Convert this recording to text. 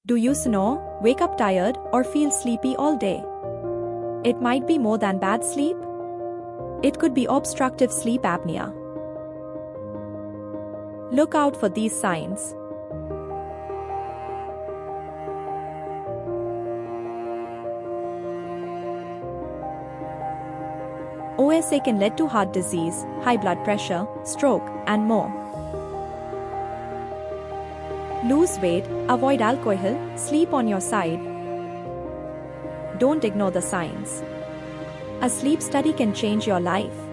Do you snore, wake up tired, or feel sleepy all day? It might be more than bad sleep. It could be obstructive sleep apnea. Look out for these signs. OSA can lead to heart disease, high blood pressure, stroke, and more. Lose weight, avoid alcohol, sleep on your side. Don't ignore the signs. A sleep study can change your life.